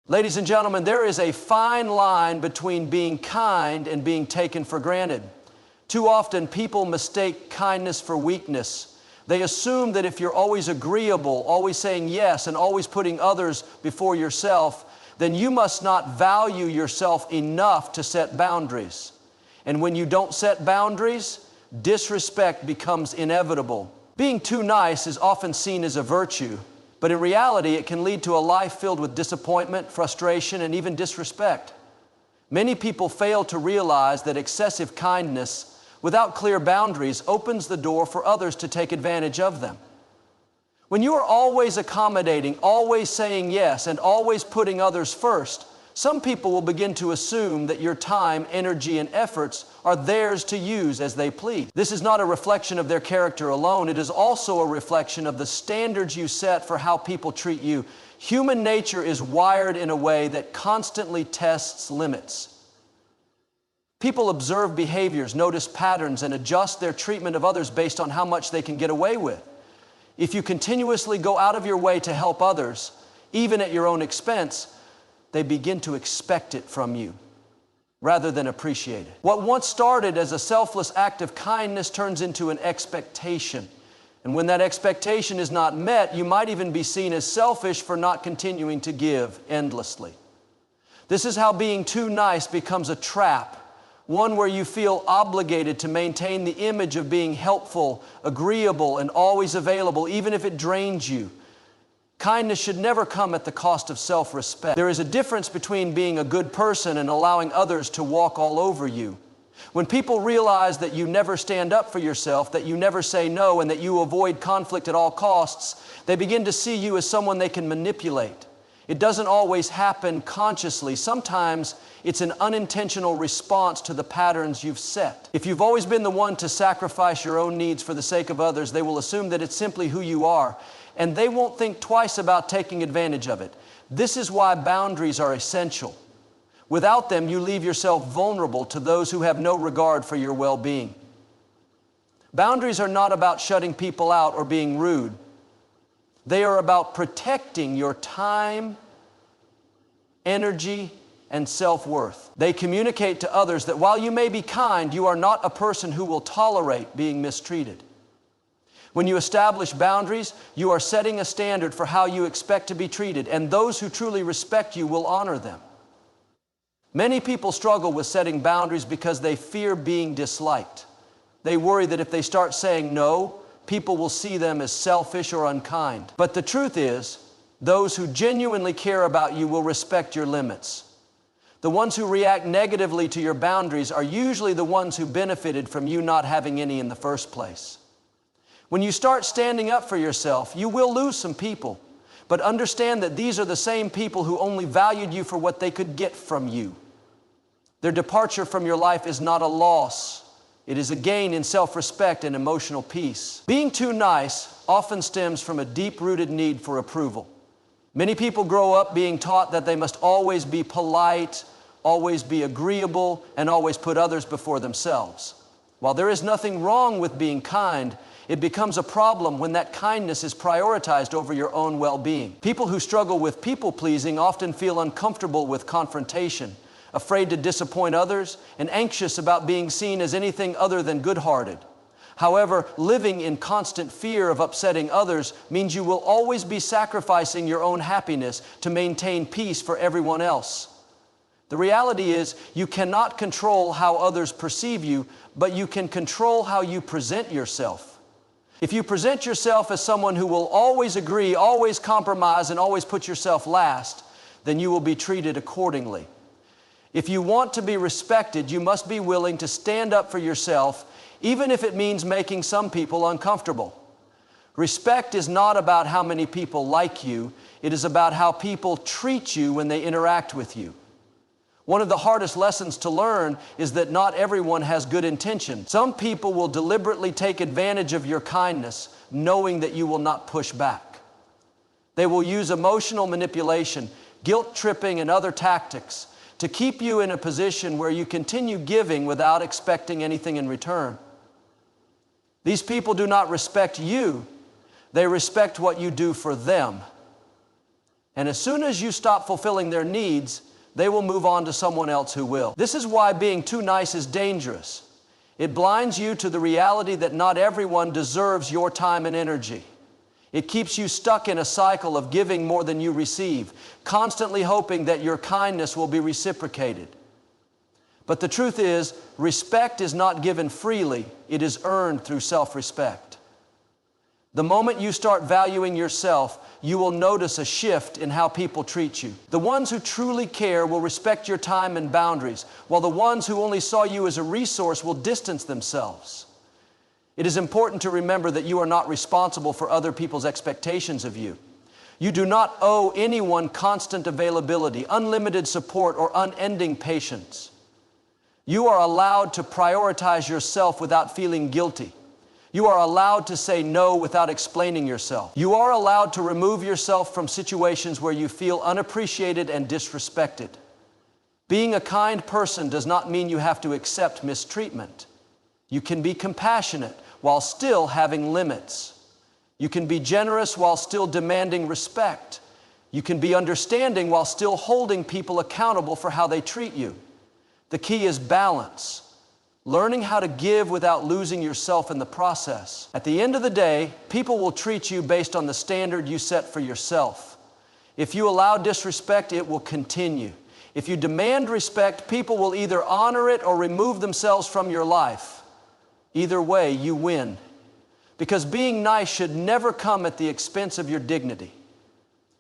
Ladies and gentlemen, there is a fine line between being kind and being taken for granted. Too often, people mistake kindness for weakness. They assume that if you're always agreeable, always saying yes, and always putting others before yourself, then you must not value yourself enough to set boundaries. And when you don't set boundaries, disrespect becomes inevitable. Being too nice is often seen as a virtue, but in reality, it can lead to a life filled with disappointment, frustration, and even disrespect. Many people fail to realize that excessive kindness without clear boundaries opens the door for others to take advantage of them. When you are always accommodating, always saying yes, and always putting others first, some people will begin to assume that your time, energy, and efforts are theirs to use as they please. This is not a reflection of their character alone. It is also a reflection of the standards you set for how people treat you. Human nature is wired in a way that constantly tests limits. People observe behaviors, notice patterns, and adjust their treatment of others based on how much they can get away with. If you continuously go out of your way to help others, even at your own expense, they begin to expect it from you rather than appreciate it. What once started as a selfless act of kindness turns into an expectation. And when that expectation is not met, you might even be seen as selfish for not continuing to give endlessly. This is how being too nice becomes a trap, one where you feel obligated to maintain the image of being helpful, agreeable, and always available, even if it drains you. Kindness should never come at the cost of self-respect. There is a difference between being a good person and allowing others to walk all over you. When people realize that you never stand up for yourself, that you never say no, and that you avoid conflict at all costs, they begin to see you as someone they can manipulate. It doesn't always happen consciously. Sometimes it's an unintentional response to the patterns you've set. If you've always been the one to sacrifice your own needs for the sake of others, they will assume that it's simply who you are, and they won't think twice about taking advantage of it. This is why boundaries are essential. Without them, you leave yourself vulnerable to those who have no regard for your well-being. Boundaries are not about shutting people out or being rude. They are about protecting your time, energy, and self-worth. They communicate to others that while you may be kind, you are not a person who will tolerate being mistreated. When you establish boundaries, you are setting a standard for how you expect to be treated, and those who truly respect you will honor them. Many people struggle with setting boundaries because they fear being disliked. They worry that if they start saying no, people will see them as selfish or unkind. But the truth is, those who genuinely care about you will respect your limits. The ones who react negatively to your boundaries are usually the ones who benefited from you not having any in the first place. When you start standing up for yourself, you will lose some people, but understand that these are the same people who only valued you for what they could get from you. Their departure from your life is not a loss. It is a gain in self-respect and emotional peace. Being too nice often stems from a deep-rooted need for approval. Many people grow up being taught that they must always be polite, always be agreeable, and always put others before themselves. While there is nothing wrong with being kind, it becomes a problem when that kindness is prioritized over your own well-being. People who struggle with people-pleasing often feel uncomfortable with confrontation, afraid to disappoint others, and anxious about being seen as anything other than good-hearted. However, living in constant fear of upsetting others means you will always be sacrificing your own happiness to maintain peace for everyone else. The reality is, you cannot control how others perceive you, but you can control how you present yourself. If you present yourself as someone who will always agree, always compromise, and always put yourself last, then you will be treated accordingly. If you want to be respected, you must be willing to stand up for yourself, even if it means making some people uncomfortable. Respect is not about how many people like you. It is about how people treat you when they interact with you. One of the hardest lessons to learn is that not everyone has good intention. Some people will deliberately take advantage of your kindness, knowing that you will not push back. They will use emotional manipulation, guilt-tripping, and other tactics to keep you in a position where you continue giving without expecting anything in return. These people do not respect you. They respect what you do for them. And as soon as you stop fulfilling their needs, they will move on to someone else who will. This is why being too nice is dangerous. It blinds you to the reality that not everyone deserves your time and energy. It keeps you stuck in a cycle of giving more than you receive, constantly hoping that your kindness will be reciprocated. But the truth is, respect is not given freely, it is earned through self-respect. The moment you start valuing yourself, you will notice a shift in how people treat you. The ones who truly care will respect your time and boundaries, while the ones who only saw you as a resource will distance themselves. It is important to remember that you are not responsible for other people's expectations of you. You do not owe anyone constant availability, unlimited support, or unending patience. You are allowed to prioritize yourself without feeling guilty. You are allowed to say no without explaining yourself. You are allowed to remove yourself from situations where you feel unappreciated and disrespected. Being a kind person does not mean you have to accept mistreatment. You can be compassionate while still having limits. You can be generous while still demanding respect. You can be understanding while still holding people accountable for how they treat you. The key is balance. Learning how to give without losing yourself in the process. At the end of the day, people will treat you based on the standard you set for yourself. If you allow disrespect, it will continue. If you demand respect, people will either honor it or remove themselves from your life. Either way, you win. Because being nice should never come at the expense of your dignity.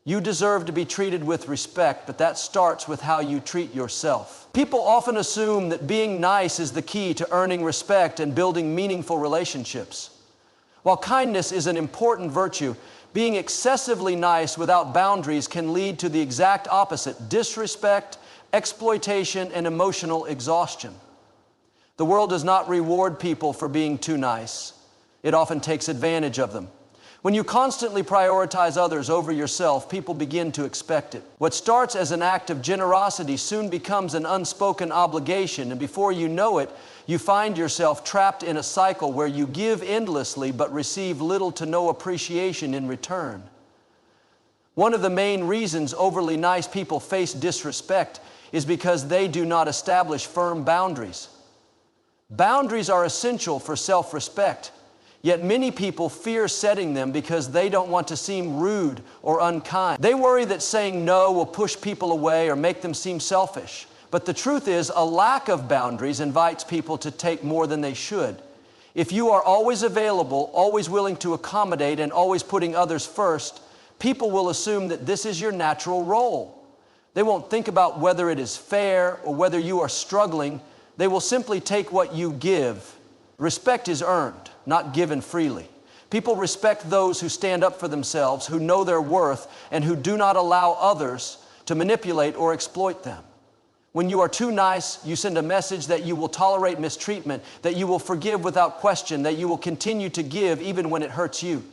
You deserve to be treated with respect, but that starts with how you treat yourself. People often assume that being nice is the key to earning respect and building meaningful relationships. While kindness is an important virtue, being excessively nice without boundaries can lead to the exact opposite: disrespect, exploitation, and emotional exhaustion. The world does not reward people for being too nice. It often takes advantage of them. When you constantly prioritize others over yourself, people begin to expect it. What starts as an act of generosity soon becomes an unspoken obligation, and before you know it, you find yourself trapped in a cycle where you give endlessly but receive little to no appreciation in return. One of the main reasons overly nice people face disrespect is because they do not establish firm boundaries. Boundaries are essential for self-respect. Yet many people fear setting them because they don't want to seem rude or unkind. They worry that saying no will push people away or make them seem selfish. But the truth is, a lack of boundaries invites people to take more than they should. If you are always available, always willing to accommodate, and always putting others first, people will assume that this is your natural role. They won't think about whether it is fair or whether you are struggling. They will simply take what you give. Respect is earned, not given freely. People respect those who stand up for themselves, who know their worth, and who do not allow others to manipulate or exploit them. When you are too nice, you send a message that you will tolerate mistreatment, that you will forgive without question, that you will continue to give even when it hurts you.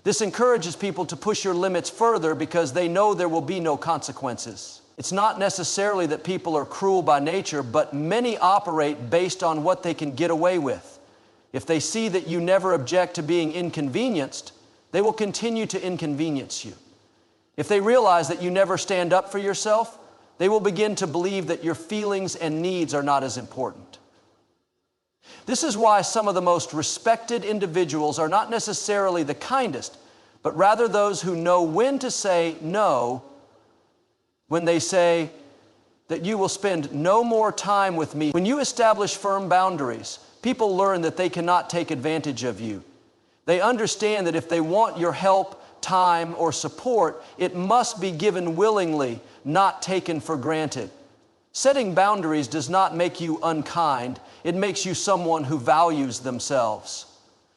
This encourages people to push your limits further because they know there will be no consequences. It's not necessarily that people are cruel by nature, but many operate based on what they can get away with. If they see that you never object to being inconvenienced, they will continue to inconvenience you. If they realize that you never stand up for yourself, they will begin to believe that your feelings and needs are not as important. This is why some of the most respected individuals are not necessarily the kindest, but rather those who know when to say no. When they say that you will spend no more time with me. When you establish firm boundaries, people learn that they cannot take advantage of you. They understand that if they want your help, time, or support, it must be given willingly, not taken for granted. Setting boundaries does not make you unkind. It makes you someone who values themselves.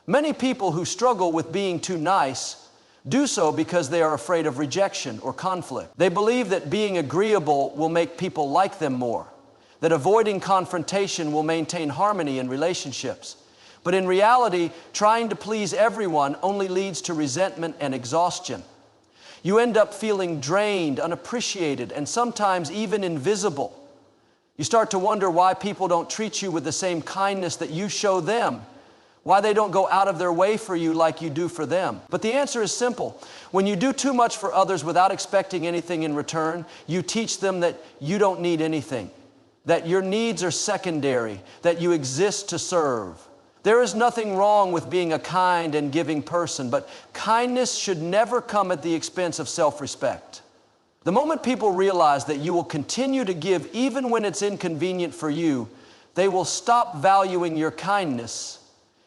Many people who struggle with being too nice do so because they are afraid of rejection or conflict. They believe that being agreeable will make people like them more, that avoiding confrontation will maintain harmony in relationships. But in reality, trying to please everyone only leads to resentment and exhaustion. You end up feeling drained, unappreciated, and sometimes even invisible. You start to wonder why people don't treat you with the same kindness that you show them, why they don't go out of their way for you like you do for them. But the answer is simple. When you do too much for others without expecting anything in return, you teach them that you don't need anything, that your needs are secondary, that you exist to serve. There is nothing wrong with being a kind and giving person, but kindness should never come at the expense of self-respect. The moment people realize that you will continue to give even when it's inconvenient for you, they will stop valuing your kindness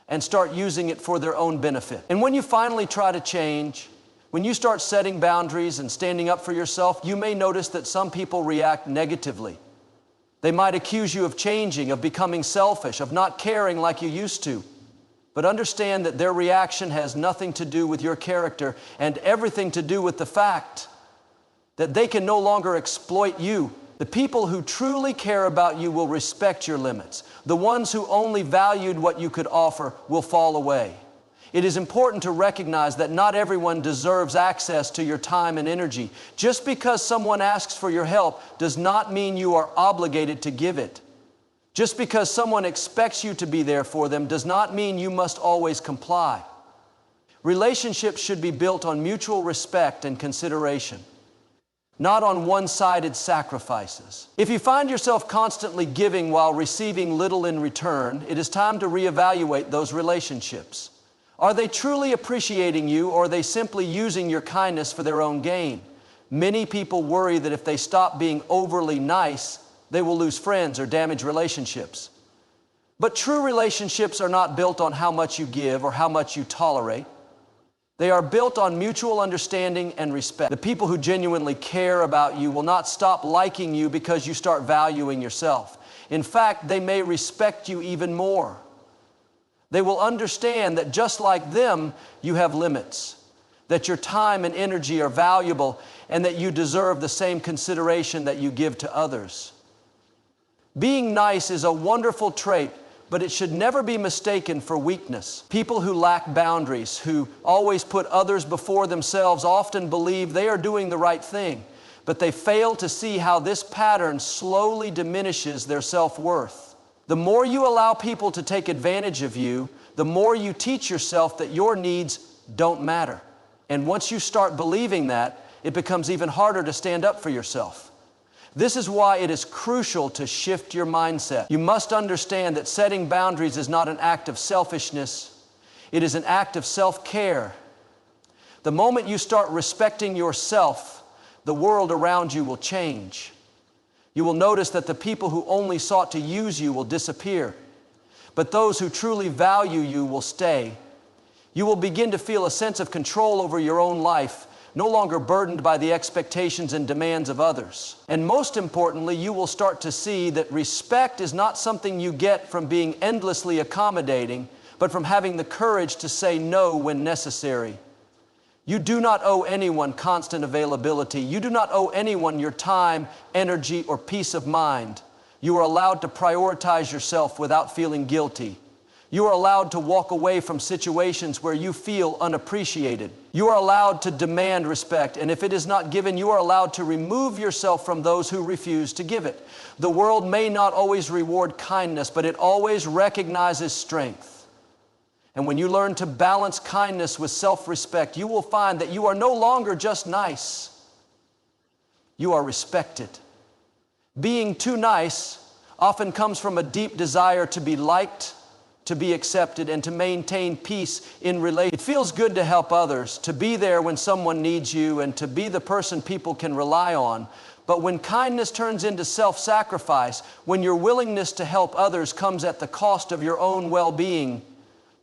and start using it for their own benefit. And when you finally try to change, when you start setting boundaries and standing up for yourself, you may notice that some people react negatively. They might accuse you of changing, of becoming selfish, of not caring like you used to. But understand that their reaction has nothing to do with your character and everything to do with the fact that they can no longer exploit you. The people who truly care about you will respect your limits. The ones who only valued what you could offer will fall away. It is important to recognize that not everyone deserves access to your time and energy. Just because someone asks for your help does not mean you are obligated to give it. Just because someone expects you to be there for them does not mean you must always comply. Relationships should be built on mutual respect and consideration, not on one-sided sacrifices. If you find yourself constantly giving while receiving little in return, it is time to reevaluate those relationships. Are they truly appreciating you, or are they simply using your kindness for their own gain? Many people worry that if they stop being overly nice, they will lose friends or damage relationships. But true relationships are not built on how much you give or how much you tolerate. They are built on mutual understanding and respect. The people who genuinely care about you will not stop liking you because you start valuing yourself. In fact, they may respect you even more. They will understand that just like them, you have limits, that your time and energy are valuable, and that you deserve the same consideration that you give to others. Being nice is a wonderful trait, but it should never be mistaken for weakness. People who lack boundaries, who always put others before themselves, often believe they are doing the right thing, but they fail to see how this pattern slowly diminishes their self-worth. The more you allow people to take advantage of you, the more you teach yourself that your needs don't matter. And once you start believing that, it becomes even harder to stand up for yourself. This is why it is crucial to shift your mindset. You must understand that setting boundaries is not an act of selfishness. It is an act of self-care. The moment you start respecting yourself, the world around you will change. You will notice that the people who only sought to use you will disappear, but those who truly value you will stay. You will begin to feel a sense of control over your own life, no longer burdened by the expectations and demands of others. And most importantly, you will start to see that respect is not something you get from being endlessly accommodating, but from having the courage to say no when necessary. You do not owe anyone constant availability. You do not owe anyone your time, energy, or peace of mind. You are allowed to prioritize yourself without feeling guilty. You are allowed to walk away from situations where you feel unappreciated. You are allowed to demand respect, and if it is not given, you are allowed to remove yourself from those who refuse to give it. The world may not always reward kindness, but it always recognizes strength. And when you learn to balance kindness with self-respect, you will find that you are no longer just nice. You are respected. Being too nice often comes from a deep desire to be liked, to be accepted, and to maintain peace in relationships. It feels good to help others, to be there when someone needs you, and to be the person people can rely on. But when kindness turns into self-sacrifice, when your willingness to help others comes at the cost of your own well-being,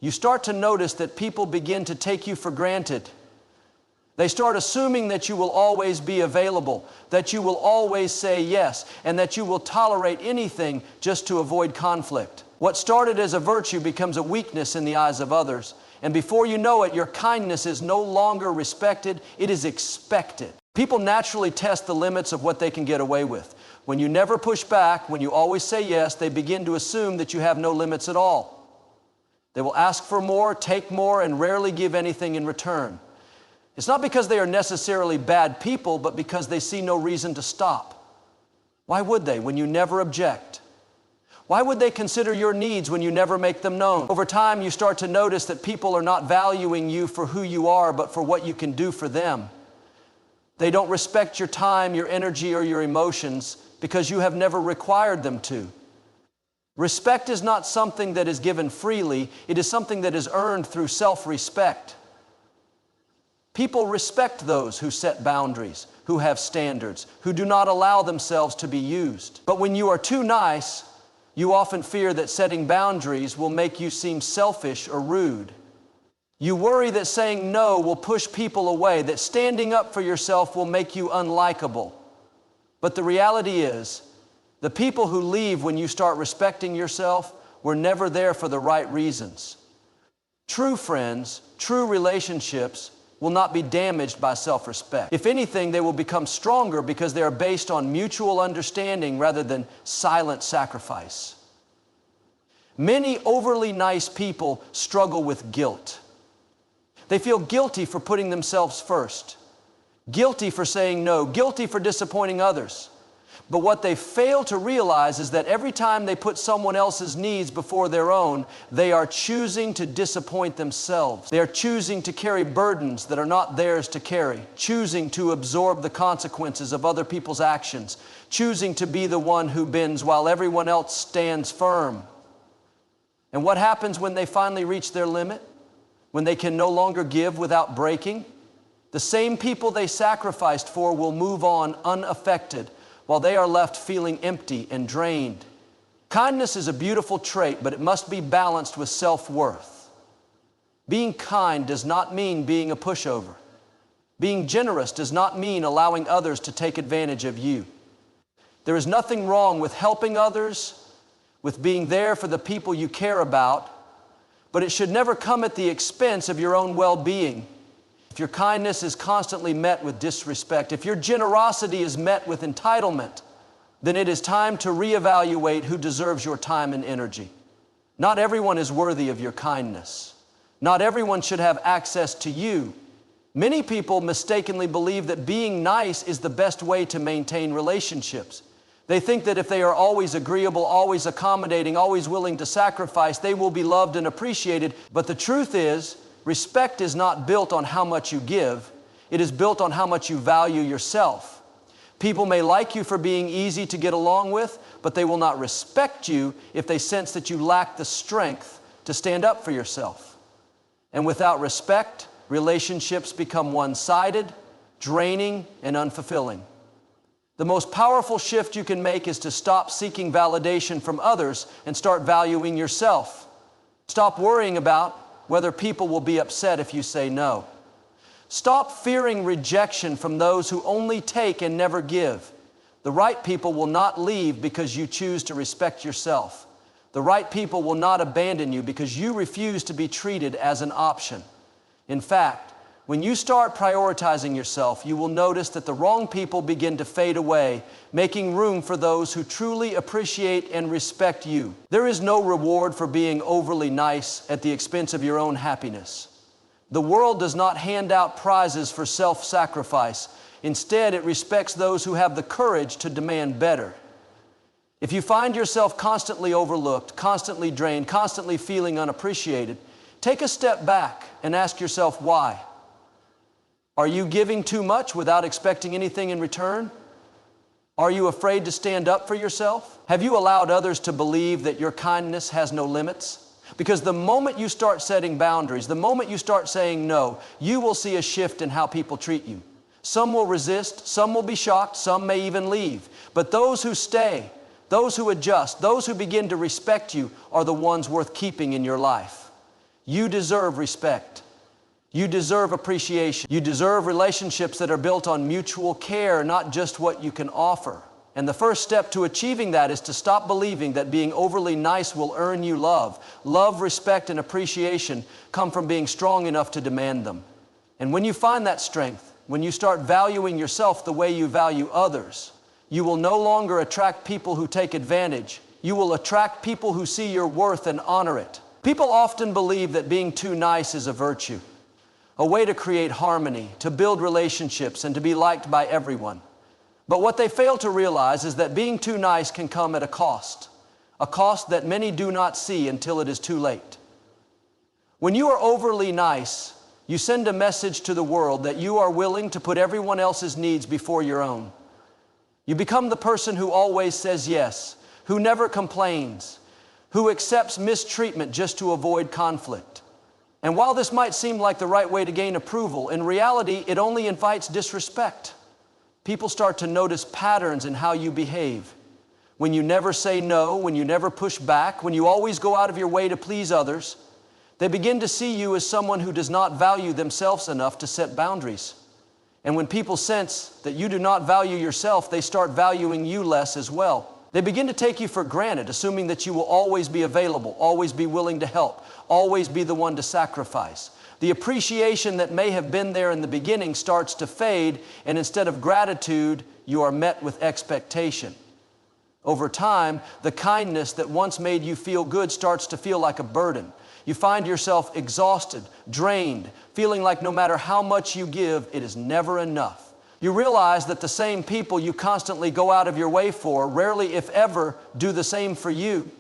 you start to notice that people begin to take you for granted. They start assuming that you will always be available, that you will always say yes, and that you will tolerate anything just to avoid conflict. What started as a virtue becomes a weakness in the eyes of others. And before you know it, your kindness is no longer respected, it is expected. People naturally test the limits of what they can get away with. When you never push back, when you always say yes, they begin to assume that you have no limits at all. They will ask for more, take more, and rarely give anything in return. It's not because they are necessarily bad people, but because they see no reason to stop. Why would they when you never object? Why would they consider your needs when you never make them known? Over time, you start to notice that people are not valuing you for who you are, but for what you can do for them. They don't respect your time, your energy, or your emotions because you have never required them to. Respect is not something that is given freely. It is something that is earned through self-respect. People respect those who set boundaries, who have standards, who do not allow themselves to be used. But when you are too nice, you often fear that setting boundaries will make you seem selfish or rude. You worry that saying no will push people away, that standing up for yourself will make you unlikable. But the reality is, the people who leave when you start respecting yourself were never there for the right reasons. True friends, true relationships will not be damaged by self-respect. If anything, they will become stronger because they are based on mutual understanding rather than silent sacrifice. Many overly nice people struggle with guilt. They feel guilty for putting themselves first, guilty for saying no, guilty for disappointing others. But what they fail to realize is that every time they put someone else's needs before their own, they are choosing to disappoint themselves. They are choosing to carry burdens that are not theirs to carry, choosing to absorb the consequences of other people's actions, choosing to be the one who bends while everyone else stands firm. And what happens when they finally reach their limit? When they can no longer give without breaking? The same people they sacrificed for will move on unaffected, while they are left feeling empty and drained. Kindness is a beautiful trait, but it must be balanced with self-worth. Being kind does not mean being a pushover. Being generous does not mean allowing others to take advantage of you. There is nothing wrong with helping others, with being there for the people you care about, but it should never come at the expense of your own well-being. If your kindness is constantly met with disrespect, if your generosity is met with entitlement, then it is time to reevaluate who deserves your time and energy. Not everyone is worthy of your kindness. Not everyone should have access to you. Many people mistakenly believe that being nice is the best way to maintain relationships. They think that if they are always agreeable, always accommodating, always willing to sacrifice, they will be loved and appreciated. But the truth is, respect is not built on how much you give. It is built on how much you value yourself. People may like you for being easy to get along with, but they will not respect you if they sense that you lack the strength to stand up for yourself. And without respect, relationships become one-sided, draining, and unfulfilling. The most powerful shift you can make is to stop seeking validation from others and start valuing yourself. Stop worrying about whether people will be upset if you say no. Stop fearing rejection from those who only take and never give. The right people will not leave because you choose to respect yourself. The right people will not abandon you because you refuse to be treated as an option. In fact, when you start prioritizing yourself, you will notice that the wrong people begin to fade away, making room for those who truly appreciate and respect you. There is no reward for being overly nice at the expense of your own happiness. The world does not hand out prizes for self-sacrifice. Instead, it respects those who have the courage to demand better. If you find yourself constantly overlooked, constantly drained, constantly feeling unappreciated, take a step back and ask yourself why. Are you giving too much without expecting anything in return? Are you afraid to stand up for yourself? Have you allowed others to believe that your kindness has no limits? Because the moment you start setting boundaries, the moment you start saying no, you will see a shift in how people treat you. Some will resist, some will be shocked, some may even leave. But those who stay, those who adjust, those who begin to respect you are the ones worth keeping in your life. You deserve respect. You deserve appreciation. You deserve relationships that are built on mutual care, not just what you can offer. And the first step to achieving that is to stop believing that being overly nice will earn you love. Love, respect, and appreciation come from being strong enough to demand them. And when you find that strength, when you start valuing yourself the way you value others, you will no longer attract people who take advantage. You will attract people who see your worth and honor it. People often believe that being too nice is a virtue, a way to create harmony, to build relationships, and to be liked by everyone. But what they fail to realize is that being too nice can come at a cost a cost that many do not see until it is too late. When you are overly nice, you send a message to the world that you are willing to put everyone else's needs before your own. You become the person who always says yes, who never complains, who accepts mistreatment just to avoid conflict. And while this might seem like the right way to gain approval, in reality, it only invites disrespect. People start to notice patterns in how you behave. When you never say no, when you never push back, when you always go out of your way to please others, they begin to see you as someone who does not value themselves enough to set boundaries. And when people sense that you do not value yourself, they start valuing you less as well. They begin to take you for granted, assuming that you will always be available, always be willing to help, always be the one to sacrifice. The appreciation that may have been there in the beginning starts to fade, and instead of gratitude, you are met with expectation. Over time, the kindness that once made you feel good starts to feel like a burden. You find yourself exhausted, drained, feeling like no matter how much you give, it is never enough. You realize that the same people you constantly go out of your way for rarely, if ever, do the same for you.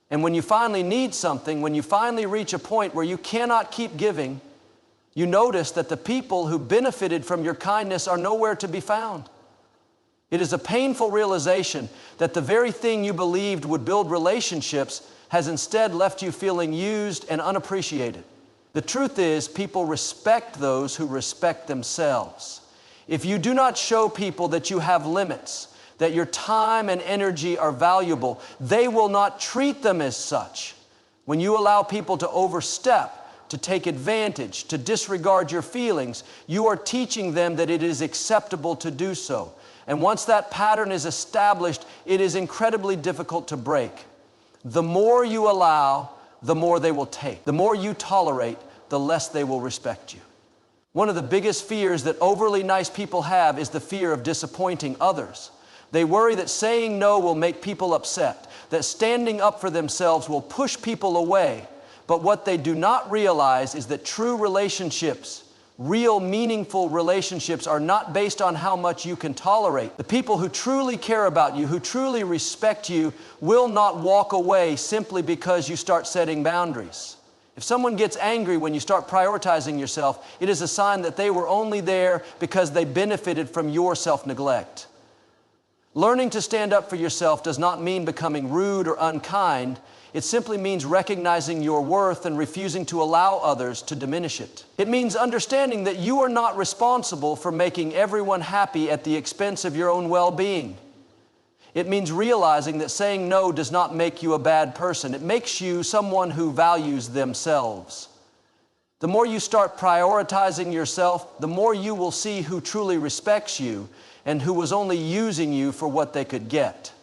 And when you finally need something, when you finally reach a point where you cannot keep giving, you notice that the people who benefited from your kindness are nowhere to be found. It is a painful realization that the very thing you believed would build relationships has instead left you feeling used and unappreciated. The truth is, people respect those who respect themselves. If you do not show people that you have limits, that your time and energy are valuable, they will not treat them as such. When you allow people to overstep, to take advantage, to disregard your feelings, you are teaching them that it is acceptable to do so. And once that pattern is established, it is incredibly difficult to break. The more you allow, the more they will take. The more you tolerate, the less they will respect you. One of the biggest fears that overly nice people have is the fear of disappointing others. They worry that saying no will make people upset, that standing up for themselves will push people away. But what they do not realize is that true relationships, real meaningful relationships, are not based on how much you can tolerate. The people who truly care about you, who truly respect you, will not walk away simply because you start setting boundaries. If someone gets angry when you start prioritizing yourself, it is a sign that they were only there because they benefited from your self-neglect. Learning to stand up for yourself does not mean becoming rude or unkind. It simply means recognizing your worth and refusing to allow others to diminish it. It means understanding that you are not responsible for making everyone happy at the expense of your own well-being. It means realizing that saying no does not make you a bad person. It makes you someone who values themselves. The more you start prioritizing yourself, the more you will see who truly respects you and who was only using you for what they could get.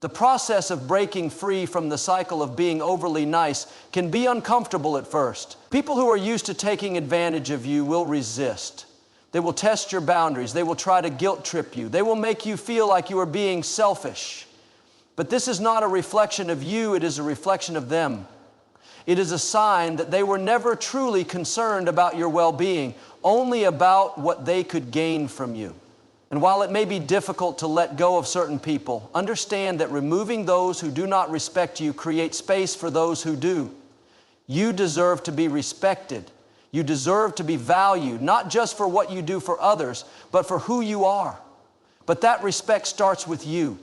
The process of breaking free from the cycle of being overly nice can be uncomfortable at first. People who are used to taking advantage of you will resist. They will test your boundaries. They will try to guilt trip you. They will make you feel like you are being selfish. But this is not a reflection of you, it is a reflection of them. It is a sign that they were never truly concerned about your well-being, only about what they could gain from you. And while it may be difficult to let go of certain people, understand that removing those who do not respect you creates space for those who do. You deserve to be respected. You deserve to be valued, not just for what you do for others, but for who you are. But that respect starts with you.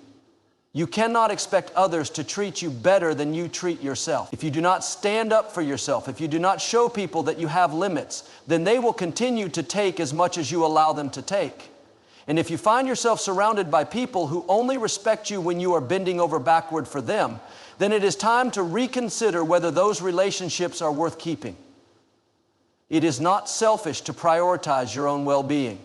You cannot expect others to treat you better than you treat yourself. If you do not stand up for yourself, if you do not show people that you have limits, then they will continue to take as much as you allow them to take. And if you find yourself surrounded by people who only respect you when you are bending over backward for them, then it is time to reconsider whether those relationships are worth keeping. It is not selfish to prioritize your own well-being.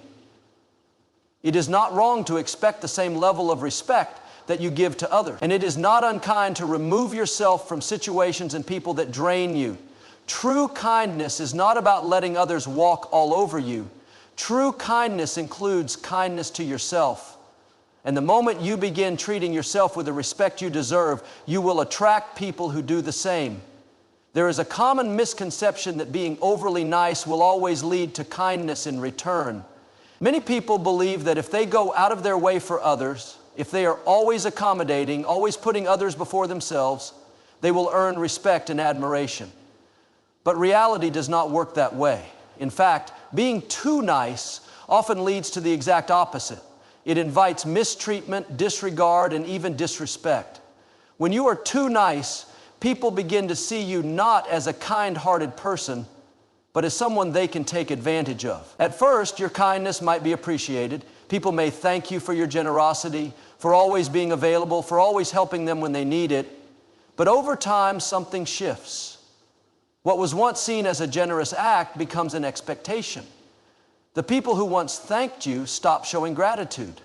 It is not wrong to expect the same level of respect that you give to others. And it is not unkind to remove yourself from situations and people that drain you. True kindness is not about letting others walk all over you. True kindness includes kindness to yourself. And the moment you begin treating yourself with the respect you deserve, you will attract people who do the same. There is a common misconception that being overly nice will always lead to kindness in return. Many people believe that if they go out of their way for others, if they are always accommodating, always putting others before themselves, they will earn respect and admiration. But reality does not work that way. In fact, being too nice often leads to the exact opposite. It invites mistreatment, disregard, and even disrespect. When you are too nice, people begin to see you not as a kind-hearted person, but as someone they can take advantage of. At first, your kindness might be appreciated. People may thank you for your generosity, for always being available, for always helping them when they need it. But over time, something shifts. What was once seen as a generous act becomes an expectation. The people who once thanked you stop showing gratitude.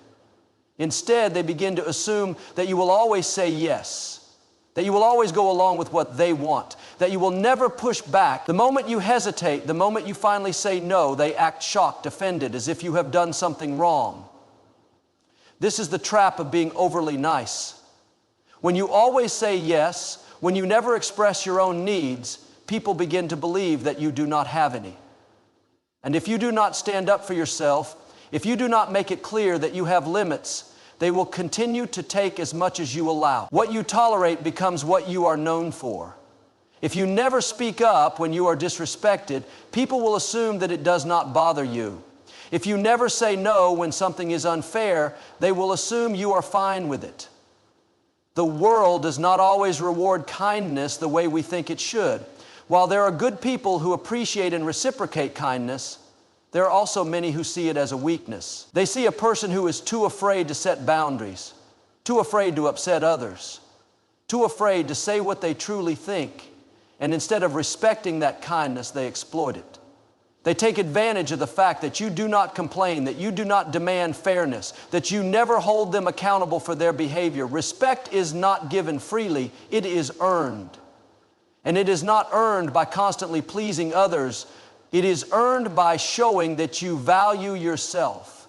Instead, they begin to assume that you will always say yes, that you will always go along with what they want, that you will never push back. The moment you hesitate, the moment you finally say no, they act shocked, offended, as if you have done something wrong. This is the trap of being overly nice. When you always say yes, when you never express your own needs, people begin to believe that you do not have any. And if you do not stand up for yourself, if you do not make it clear that you have limits, they will continue to take as much as you allow. What you tolerate becomes what you are known for. If you never speak up when you are disrespected, people will assume that it does not bother you. If you never say no when something is unfair, they will assume you are fine with it. The world does not always reward kindness the way we think it should. While there are good people who appreciate and reciprocate kindness, there are also many who see it as a weakness. They see a person who is too afraid to set boundaries, too afraid to upset others, too afraid to say what they truly think, and instead of respecting that kindness, they exploit it. They take advantage of the fact that you do not complain, that you do not demand fairness, that you never hold them accountable for their behavior. Respect is not given freely, it is earned. And it is not earned by constantly pleasing others. It is earned by showing that you value yourself,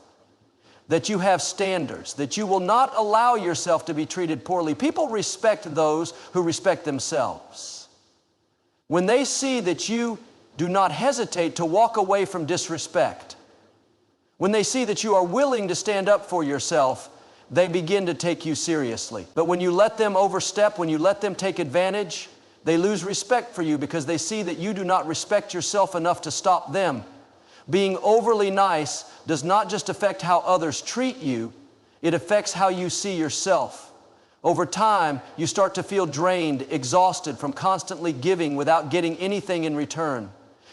that you have standards, that you will not allow yourself to be treated poorly. People respect those who respect themselves. When they see that you do not hesitate to walk away from disrespect, when they see that you are willing to stand up for yourself, they begin to take you seriously. But when you let them overstep, when you let them take advantage, they lose respect for you because they see that you do not respect yourself enough to stop them. Being overly nice does not just affect how others treat you, it affects how you see yourself. Over time, you start to feel drained, exhausted from constantly giving without getting anything in return.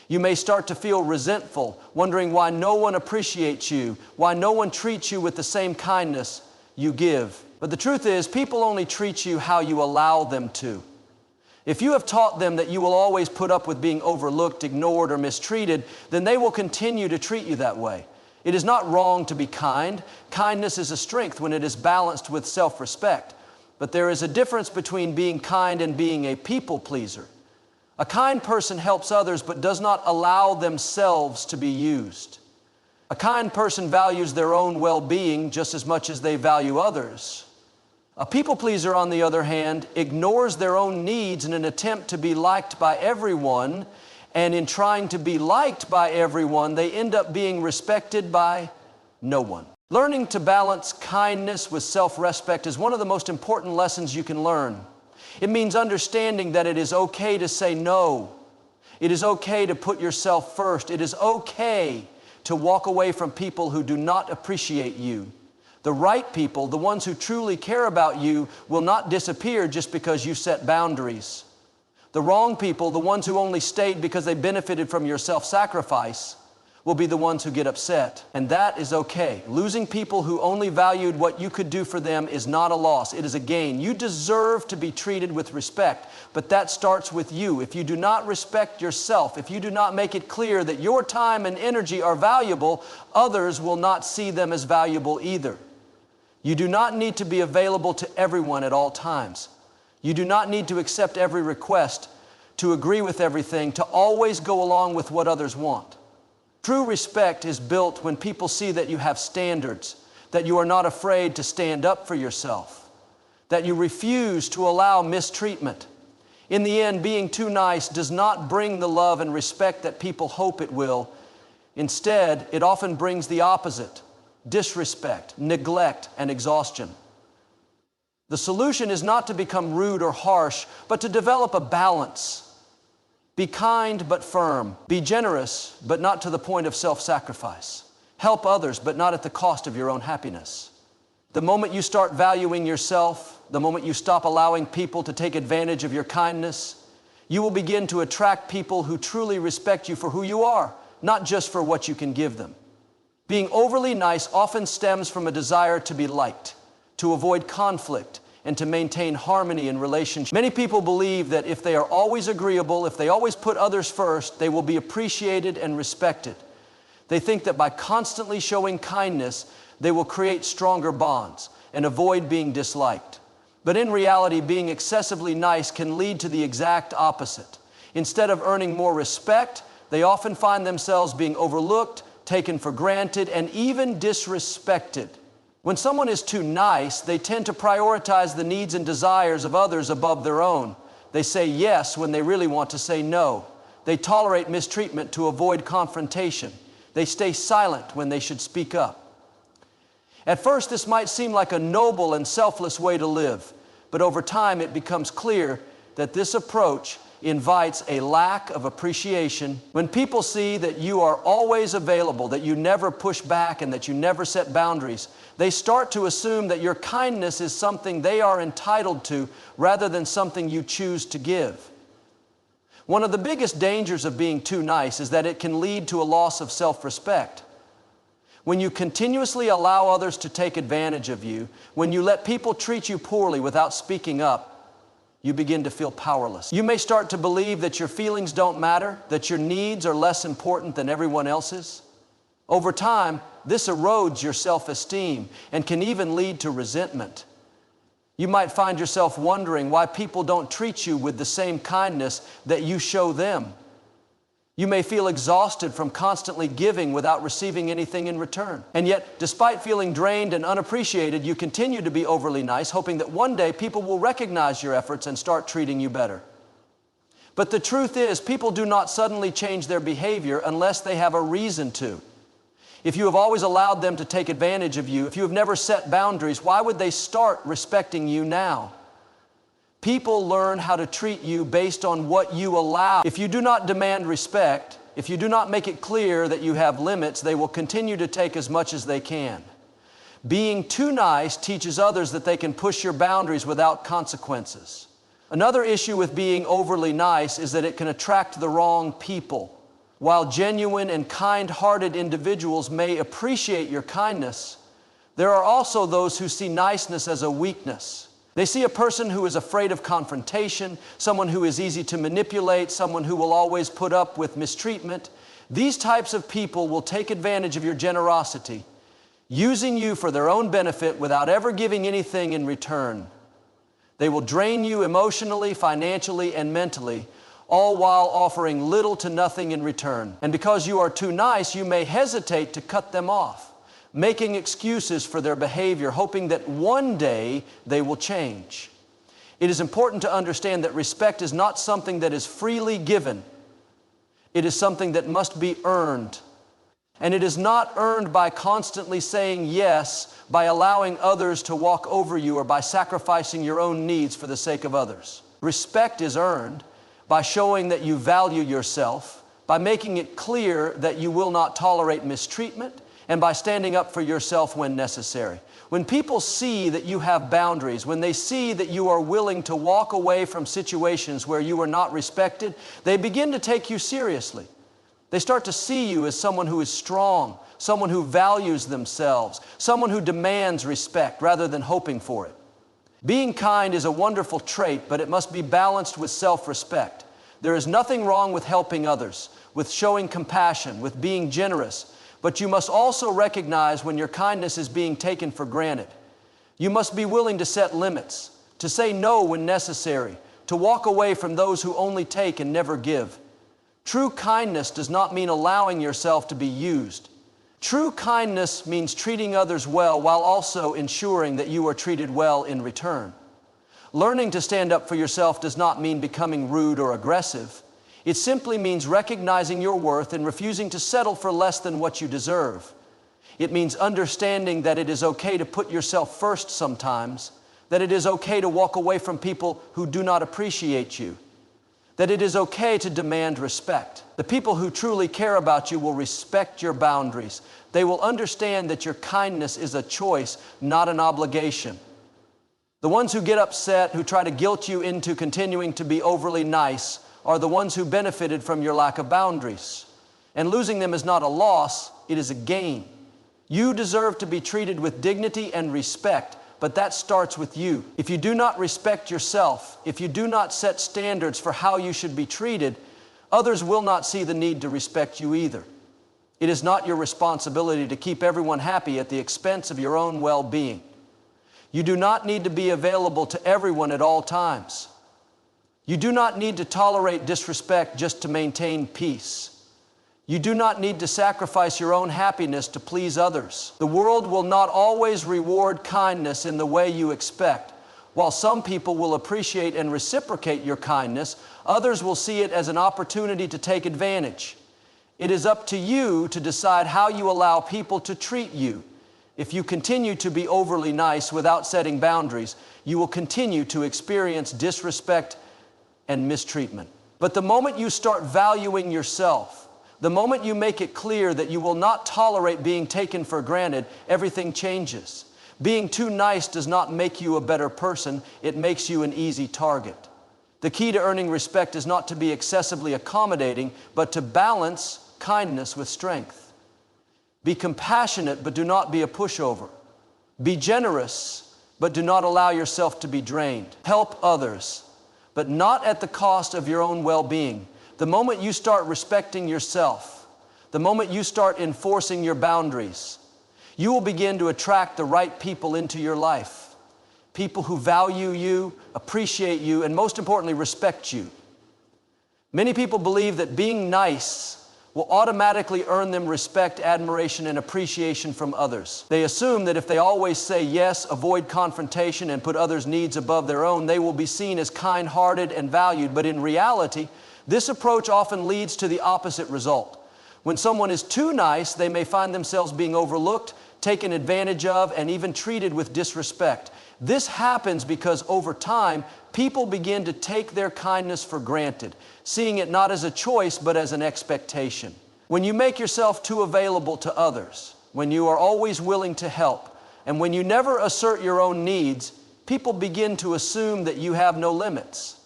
You may start to feel resentful, wondering why no one appreciates you, why no one treats you with the same kindness you give. But the truth is, people only treat you how you allow them to. If you have taught them that you will always put up with being overlooked, ignored, or mistreated, then they will continue to treat you that way. It is not wrong to be kind. Kindness is a strength when it is balanced with self-respect. But there is a difference between being kind and being a people pleaser. A kind person helps others but does not allow themselves to be used. A kind person values their own well-being just as much as they value others. A people pleaser, on the other hand, ignores their own needs in an attempt to be liked by everyone, and in trying to be liked by everyone, they end up being respected by no one. Learning to balance kindness with self-respect is one of the most important lessons you can learn. It means understanding that it is okay to say no. It is okay to put yourself first. It is okay to walk away from people who do not appreciate you. The right people, the ones who truly care about you, will not disappear just because you set boundaries. The wrong people, the ones who only stayed because they benefited from your self-sacrifice, will be the ones who get upset. And that is okay. Losing people who only valued what you could do for them is not a loss. It is a gain. You deserve to be treated with respect, but that starts with you. If you do not respect yourself, if you do not make it clear that your time and energy are valuable, others will not see them as valuable either. You do not need to be available to everyone at all times. You do not need to accept every request, to agree with everything, to always go along with what others want. True respect is built when people see that you have standards, that you are not afraid to stand up for yourself, that you refuse to allow mistreatment. In the end, being too nice does not bring the love and respect that people hope it will. Instead, it often brings the opposite: disrespect, neglect, and exhaustion. The solution is not to become rude or harsh, but to develop a balance. Be kind but firm. Be generous, but not to the point of self-sacrifice. Help others, but not at the cost of your own happiness. The moment you start valuing yourself, the moment you stop allowing people to take advantage of your kindness, you will begin to attract people who truly respect you for who you are, not just for what you can give them. Being overly nice often stems from a desire to be liked, to avoid conflict, and to maintain harmony in relationships. Many people believe that if they are always agreeable, if they always put others first, they will be appreciated and respected. They think that by constantly showing kindness, they will create stronger bonds and avoid being disliked. But in reality, being excessively nice can lead to the exact opposite. Instead of earning more respect, they often find themselves being overlooked, taken for granted, and even disrespected. When someone is too nice, they tend to prioritize the needs and desires of others above their own. They say yes when they really want to say no. They tolerate mistreatment to avoid confrontation. They stay silent when they should speak up. At first, this might seem like a noble and selfless way to live, but over time it becomes clear that this approach invites a lack of appreciation. When people see that you are always available, that you never push back, and that you never set boundaries, they start to assume that your kindness is something they are entitled to rather than something you choose to give. One of the biggest dangers of being too nice is that it can lead to a loss of self-respect. When you continuously allow others to take advantage of you, when you let people treat you poorly without speaking up, you begin to feel powerless. You may start to believe that your feelings don't matter, that your needs are less important than everyone else's. Over time, this erodes your self-esteem and can even lead to resentment. You might find yourself wondering why people don't treat you with the same kindness that you show them. You may feel exhausted from constantly giving without receiving anything in return. And yet, despite feeling drained and unappreciated, you continue to be overly nice, hoping that one day people will recognize your efforts and start treating you better. But the truth is, people do not suddenly change their behavior unless they have a reason to. If you have always allowed them to take advantage of you, if you have never set boundaries, why would they start respecting you now? People learn how to treat you based on what you allow. If you do not demand respect, if you do not make it clear that you have limits, they will continue to take as much as they can. Being too nice teaches others that they can push your boundaries without consequences. Another issue with being overly nice is that it can attract the wrong people. While genuine and kind-hearted individuals may appreciate your kindness, there are also those who see niceness as a weakness. They see a person who is afraid of confrontation, someone who is easy to manipulate, someone who will always put up with mistreatment. These types of people will take advantage of your generosity, using you for their own benefit without ever giving anything in return. They will drain you emotionally, financially, and mentally, all while offering little to nothing in return. And because you are too nice, you may hesitate to cut them off, making excuses for their behavior, hoping that one day they will change. It is important to understand that respect is not something that is freely given. It is something that must be earned. And it is not earned by constantly saying yes, by allowing others to walk over you, or by sacrificing your own needs for the sake of others. Respect is earned by showing that you value yourself, by making it clear that you will not tolerate mistreatment, and by standing up for yourself when necessary. When people see that you have boundaries, when they see that you are willing to walk away from situations where you are not respected, they begin to take you seriously. They start to see you as someone who is strong, someone who values themselves, someone who demands respect rather than hoping for it. Being kind is a wonderful trait, but it must be balanced with self-respect. There is nothing wrong with helping others, with showing compassion, with being generous. But you must also recognize when your kindness is being taken for granted. You must be willing to set limits, to say no when necessary, to walk away from those who only take and never give. True kindness does not mean allowing yourself to be used. True kindness means treating others well while also ensuring that you are treated well in return. Learning to stand up for yourself does not mean becoming rude or aggressive. It simply means recognizing your worth and refusing to settle for less than what you deserve. It means understanding that it is okay to put yourself first sometimes, that it is okay to walk away from people who do not appreciate you, that it is okay to demand respect. The people who truly care about you will respect your boundaries. They will understand that your kindness is a choice, not an obligation. The ones who get upset, who try to guilt you into continuing to be overly nice, are the ones who benefited from your lack of boundaries. And losing them is not a loss, it is a gain. You deserve to be treated with dignity and respect, but that starts with you. If you do not respect yourself, if you do not set standards for how you should be treated, others will not see the need to respect you either. It is not your responsibility to keep everyone happy at the expense of your own well-being. You do not need to be available to everyone at all times. You do not need to tolerate disrespect just to maintain peace. You do not need to sacrifice your own happiness to please others. The world will not always reward kindness in the way you expect. While some people will appreciate and reciprocate your kindness, others will see it as an opportunity to take advantage. It is up to you to decide how you allow people to treat you. If you continue to be overly nice without setting boundaries, you will continue to experience disrespect and mistreatment. But the moment you start valuing yourself, the moment you make it clear that you will not tolerate being taken for granted, everything changes. Being too nice does not make you a better person, it makes you an easy target. The key to earning respect is not to be excessively accommodating, but to balance kindness with strength. Be compassionate, but do not be a pushover. Be generous, but do not allow yourself to be drained. Help others, but not at the cost of your own well-being. The moment you start respecting yourself, the moment you start enforcing your boundaries, you will begin to attract the right people into your life. People who value you, appreciate you, and most importantly, respect you. Many people believe that being nice will automatically earn them respect, admiration, and appreciation from others. They assume that if they always say yes, avoid confrontation, and put others' needs above their own, they will be seen as kind-hearted and valued. But in reality, this approach often leads to the opposite result. When someone is too nice, they may find themselves being overlooked, taken advantage of, and even treated with disrespect. This happens because over time, people begin to take their kindness for granted, seeing it not as a choice, but as an expectation. When you make yourself too available to others, when you are always willing to help, and when you never assert your own needs, people begin to assume that you have no limits.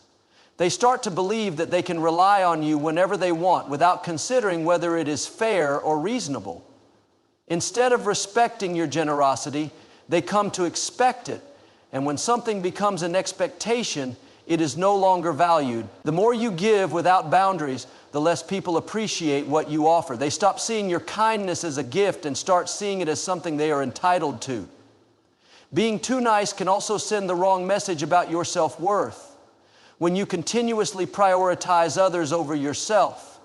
They start to believe that they can rely on you whenever they want, without considering whether it is fair or reasonable. Instead of respecting your generosity, they come to expect it. And when something becomes an expectation, it is no longer valued. The more you give without boundaries, the less people appreciate what you offer. They stop seeing your kindness as a gift and start seeing it as something they are entitled to. Being too nice can also send the wrong message about your self-worth. When you continuously prioritize others over yourself,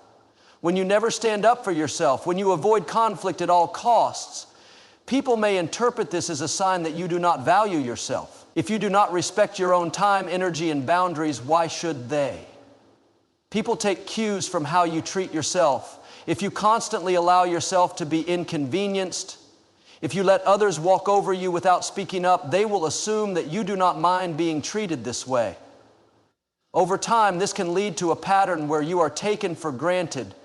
when you never stand up for yourself, when you avoid conflict at all costs, people may interpret this as a sign that you do not value yourself. If you do not respect your own time, energy, and boundaries, why should they? People take cues from how you treat yourself. If you constantly allow yourself to be inconvenienced, if you let others walk over you without speaking up, they will assume that you do not mind being treated this way. Over time, this can lead to a pattern where you are taken for granted,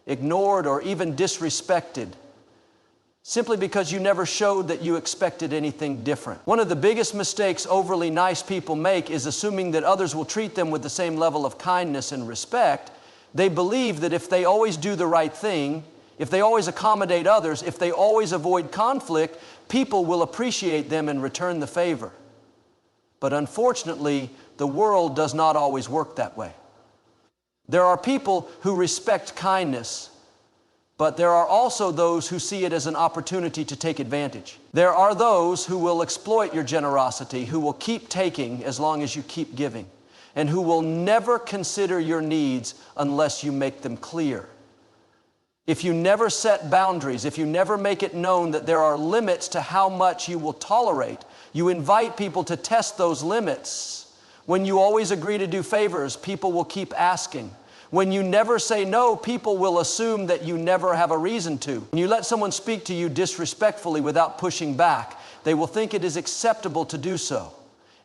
ignored, or even disrespected, simply because you never showed that you expected anything different. One of the biggest mistakes overly nice people make is assuming that others will treat them with the same level of kindness and respect. They believe that if they always do the right thing, if they always accommodate others, if they always avoid conflict, people will appreciate them and return the favor. But unfortunately, the world does not always work that way. There are people who respect kindness, but there are also those who see it as an opportunity to take advantage. There are those who will exploit your generosity, who will keep taking as long as you keep giving, and who will never consider your needs unless you make them clear. If you never set boundaries, if you never make it known that there are limits to how much you will tolerate, you invite people to test those limits. When you always agree to do favors, people will keep asking. When you never say no, people will assume that you never have a reason to. When you let someone speak to you disrespectfully without pushing back, they will think it is acceptable to do so.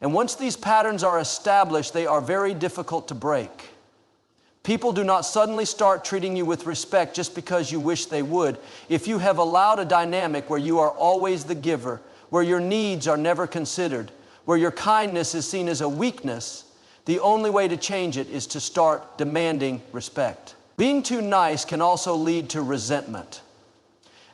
And once these patterns are established, they are very difficult to break. People do not suddenly start treating you with respect just because you wish they would. If you have allowed a dynamic where you are always the giver, where your needs are never considered, where your kindness is seen as a weakness, the only way to change it is to start demanding respect. Being too nice can also lead to resentment.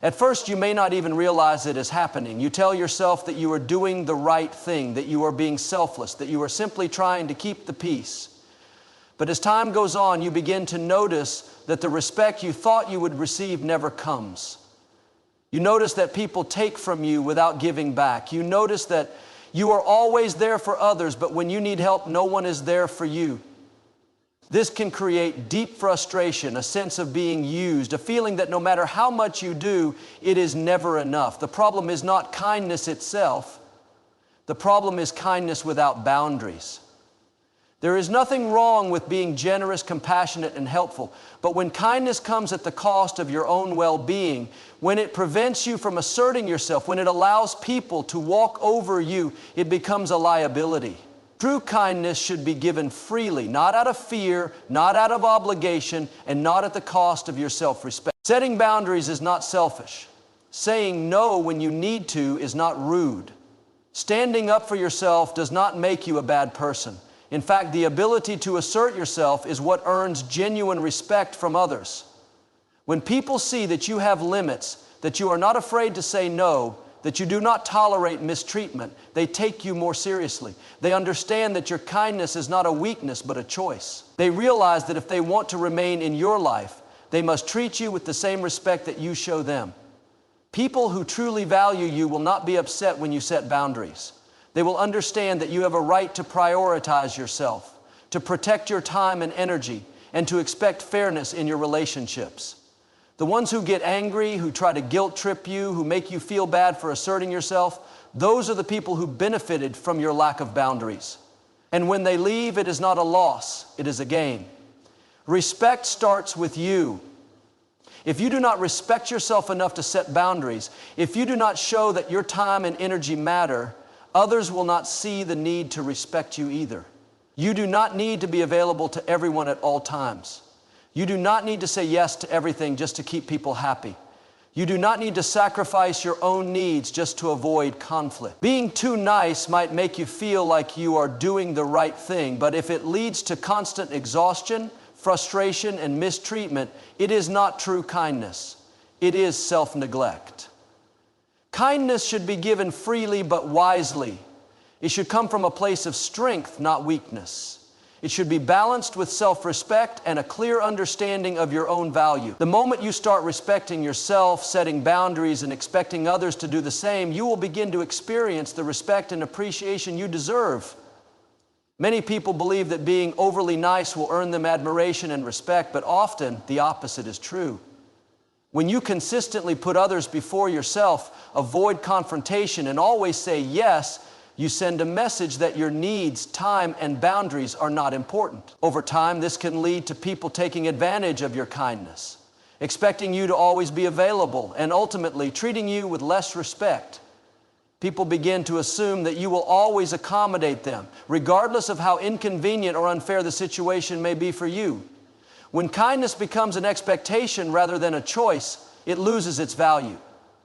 At first, you may not even realize it is happening. You tell yourself that you are doing the right thing, that you are being selfless, that you are simply trying to keep the peace. But as time goes on, you begin to notice that the respect you thought you would receive never comes. You notice that people take from you without giving back. You notice that you are always there for others, but when you need help, no one is there for you. This can create deep frustration, a sense of being used, a feeling that no matter how much you do, it is never enough. The problem is not kindness itself. The problem is kindness without boundaries. There is nothing wrong with being generous, compassionate, and helpful, but when kindness comes at the cost of your own well-being, when it prevents you from asserting yourself, when it allows people to walk over you, it becomes a liability. True kindness should be given freely, not out of fear, not out of obligation, and not at the cost of your self-respect. Setting boundaries is not selfish. Saying no when you need to is not rude. Standing up for yourself does not make you a bad person. In fact, the ability to assert yourself is what earns genuine respect from others. When people see that you have limits, that you are not afraid to say no, that you do not tolerate mistreatment, they take you more seriously. They understand that your kindness is not a weakness, but a choice. They realize that if they want to remain in your life, they must treat you with the same respect that you show them. People who truly value you will not be upset when you set boundaries. They will understand that you have a right to prioritize yourself, to protect your time and energy, and to expect fairness in your relationships. The ones who get angry, who try to guilt trip you, who make you feel bad for asserting yourself, those are the people who benefited from your lack of boundaries. And when they leave, it is not a loss, it is a gain. Respect starts with you. If you do not respect yourself enough to set boundaries, if you do not show that your time and energy matter, others will not see the need to respect you either. You do not need to be available to everyone at all times. You do not need to say yes to everything just to keep people happy. You do not need to sacrifice your own needs just to avoid conflict. Being too nice might make you feel like you are doing the right thing, but if it leads to constant exhaustion, frustration, and mistreatment, it is not true kindness. It is self-neglect. Kindness should be given freely but wisely. It should come from a place of strength, not weakness. It should be balanced with self-respect and a clear understanding of your own value. The moment you start respecting yourself, setting boundaries, and expecting others to do the same, you will begin to experience the respect and appreciation you deserve. Many people believe that being overly nice will earn them admiration and respect, but often the opposite is true. When you consistently put others before yourself, avoid confrontation, and always say yes, you send a message that your needs, time, and boundaries are not important. Over time, this can lead to people taking advantage of your kindness, expecting you to always be available, and ultimately treating you with less respect. People begin to assume that you will always accommodate them, regardless of how inconvenient or unfair the situation may be for you. When kindness becomes an expectation rather than a choice, it loses its value.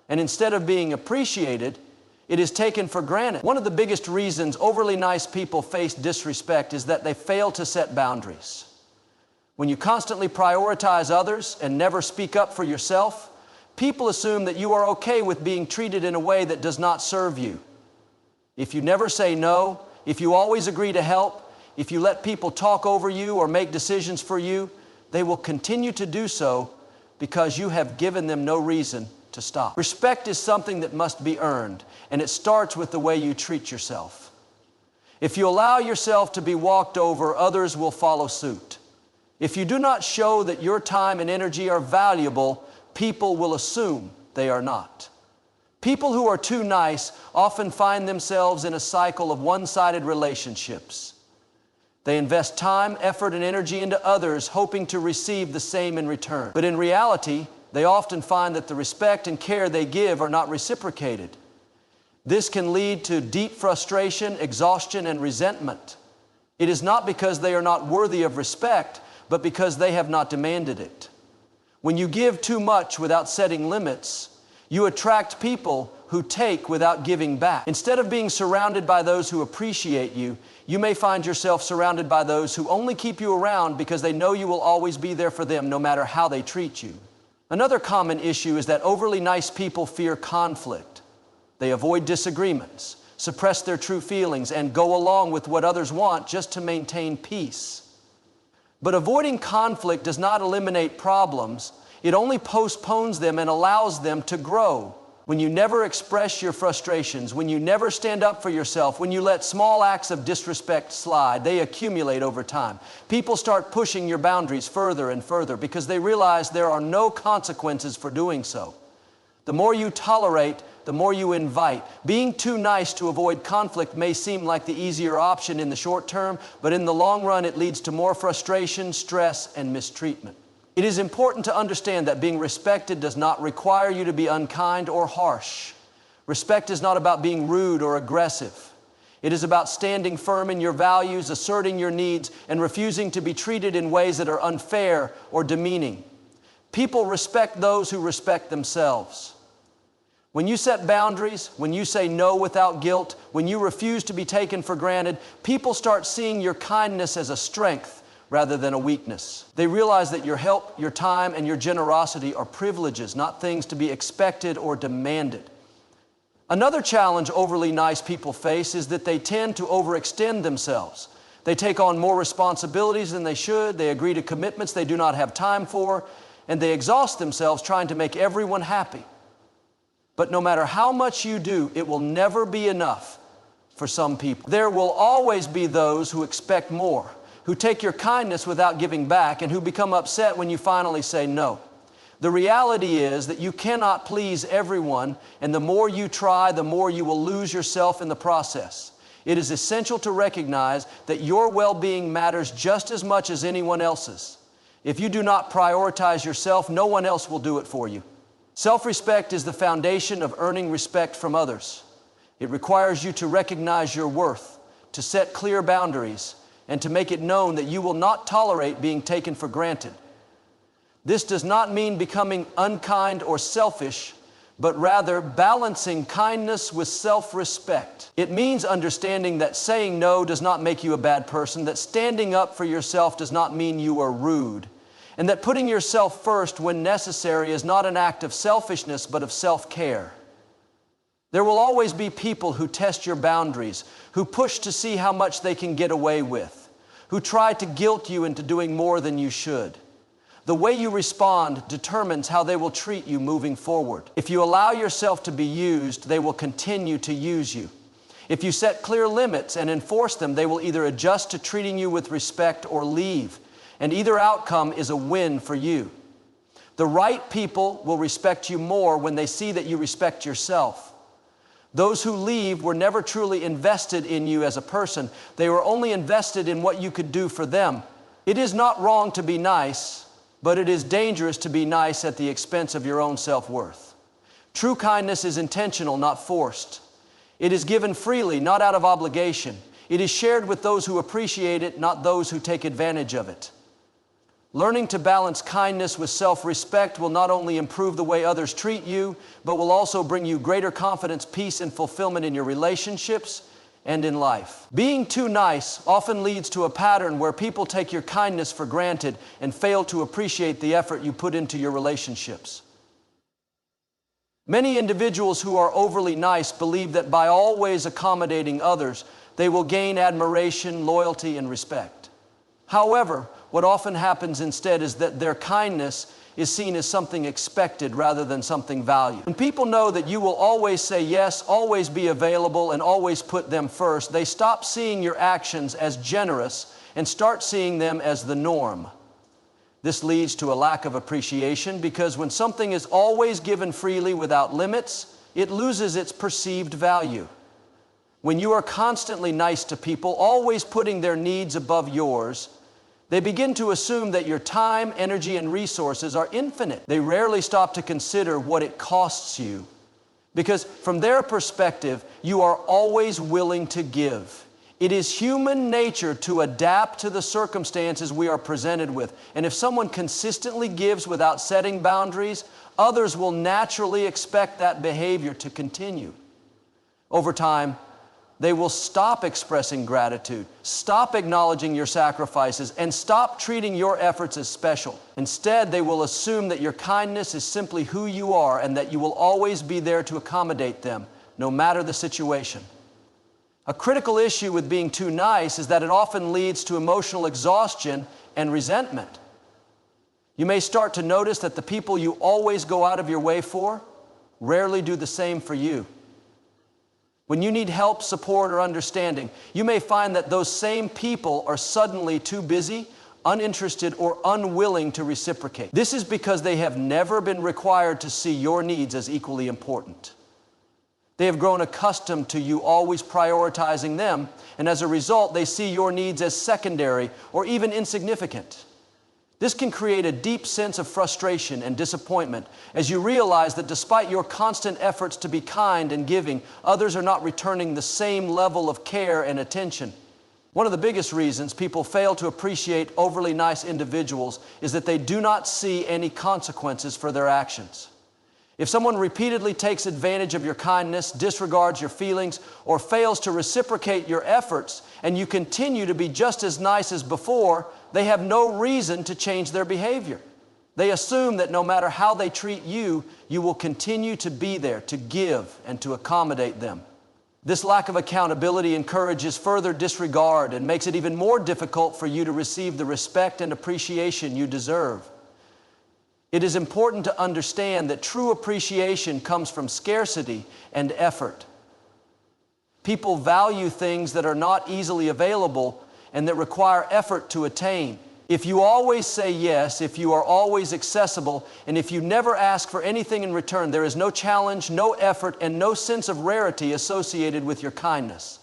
And instead of being appreciated, it is taken for granted. One of the biggest reasons overly nice people face disrespect is that they fail to set boundaries. When you constantly prioritize others and never speak up for yourself, people assume that you are okay with being treated in a way that does not serve you. If you never say no, if you always agree to help, if you let people talk over you or make decisions for you, they will continue to do so because you have given them no reason to stop. Respect is something that must be earned, and it starts with the way you treat yourself. If you allow yourself to be walked over, others will follow suit. If you do not show that your time and energy are valuable, people will assume they are not. People who are too nice often find themselves in a cycle of one-sided relationships. They invest time, effort, and energy into others, hoping to receive the same in return. But in reality, they often find that the respect and care they give are not reciprocated. This can lead to deep frustration, exhaustion, and resentment. It is not because they are not worthy of respect, but because they have not demanded it. When you give too much without setting limits, you attract people who take without giving back. Instead of being surrounded by those who appreciate you, you may find yourself surrounded by those who only keep you around because they know you will always be there for them no matter how they treat you. Another common issue is that overly nice people fear conflict. They avoid disagreements, suppress their true feelings, and go along with what others want just to maintain peace. But avoiding conflict does not eliminate problems. It only postpones them and allows them to grow. When you never express your frustrations, when you never stand up for yourself, when you let small acts of disrespect slide, they accumulate over time. People start pushing your boundaries further and further because they realize there are no consequences for doing so. The more you tolerate, the more you invite. Being too nice to avoid conflict may seem like the easier option in the short term, but in the long run it leads to more frustration, stress, and mistreatment. It is important to understand that being respected does not require you to be unkind or harsh. Respect is not about being rude or aggressive. It is about standing firm in your values, asserting your needs, and refusing to be treated in ways that are unfair or demeaning. People respect those who respect themselves. When you set boundaries, when you say no without guilt, when you refuse to be taken for granted, people start seeing your kindness as a strength rather than a weakness. They realize that your help, your time, and your generosity are privileges, not things to be expected or demanded. Another challenge overly nice people face is that they tend to overextend themselves. They take on more responsibilities than they should, they agree to commitments they do not have time for, and they exhaust themselves trying to make everyone happy. But no matter how much you do, it will never be enough for some people. There will always be those who expect more, who take your kindness without giving back, and who become upset when you finally say no. The reality is that you cannot please everyone, and the more you try, the more you will lose yourself in the process. It is essential to recognize that your well-being matters just as much as anyone else's. If you do not prioritize yourself, no one else will do it for you. Self-respect is the foundation of earning respect from others. It requires you to recognize your worth, to set clear boundaries, and to make it known that you will not tolerate being taken for granted. This does not mean becoming unkind or selfish, but rather balancing kindness with self-respect. It means understanding that saying no does not make you a bad person, that standing up for yourself does not mean you are rude, and that putting yourself first when necessary is not an act of selfishness, but of self-care. There will always be people who test your boundaries, who push to see how much they can get away with, who try to guilt you into doing more than you should. The way you respond determines how they will treat you moving forward. If you allow yourself to be used, they will continue to use you. If you set clear limits and enforce them, they will either adjust to treating you with respect or leave. And either outcome is a win for you. The right people will respect you more when they see that you respect yourself. Those who leave were never truly invested in you as a person. They were only invested in what you could do for them. It is not wrong to be nice, but it is dangerous to be nice at the expense of your own self-worth. True kindness is intentional, not forced. It is given freely, not out of obligation. It is shared with those who appreciate it, not those who take advantage of it. Learning to balance kindness with self-respect will not only improve the way others treat you, but will also bring you greater confidence, peace, and fulfillment in your relationships and in life. Being too nice often leads to a pattern where people take your kindness for granted and fail to appreciate the effort you put into your relationships. Many individuals who are overly nice believe that by always accommodating others, they will gain admiration, loyalty, and respect. However, what often happens instead is that their kindness is seen as something expected rather than something valued. When people know that you will always say yes, always be available, and always put them first, they stop seeing your actions as generous and start seeing them as the norm. This leads to a lack of appreciation because when something is always given freely without limits, it loses its perceived value. When you are constantly nice to people, always putting their needs above yours, they begin to assume that your time, energy, and resources are infinite. They rarely stop to consider what it costs you. Because from their perspective, you are always willing to give. It is human nature to adapt to the circumstances we are presented with. And if someone consistently gives without setting boundaries, others will naturally expect that behavior to continue. Over time, they will stop expressing gratitude, stop acknowledging your sacrifices, and stop treating your efforts as special. Instead, they will assume that your kindness is simply who you are and that you will always be there to accommodate them, no matter the situation. A critical issue with being too nice is that it often leads to emotional exhaustion and resentment. You may start to notice that the people you always go out of your way for rarely do the same for you. When you need help, support, or understanding, you may find that those same people are suddenly too busy, uninterested, or unwilling to reciprocate. This is because they have never been required to see your needs as equally important. They have grown accustomed to you always prioritizing them, and as a result, they see your needs as secondary or even insignificant. This can create a deep sense of frustration and disappointment as you realize that despite your constant efforts to be kind and giving, others are not returning the same level of care and attention. One of the biggest reasons people fail to appreciate overly nice individuals is that they do not see any consequences for their actions. If someone repeatedly takes advantage of your kindness, disregards your feelings, or fails to reciprocate your efforts, and you continue to be just as nice as before, they have no reason to change their behavior. They assume that no matter how they treat you, you will continue to be there to give and to accommodate them. This lack of accountability encourages further disregard and makes it even more difficult for you to receive the respect and appreciation you deserve. It is important to understand that true appreciation comes from scarcity and effort. People value things that are not easily available and that require effort to attain. If you always say yes, if you are always accessible, and if you never ask for anything in return, there is no challenge, no effort, and no sense of rarity associated with your kindness.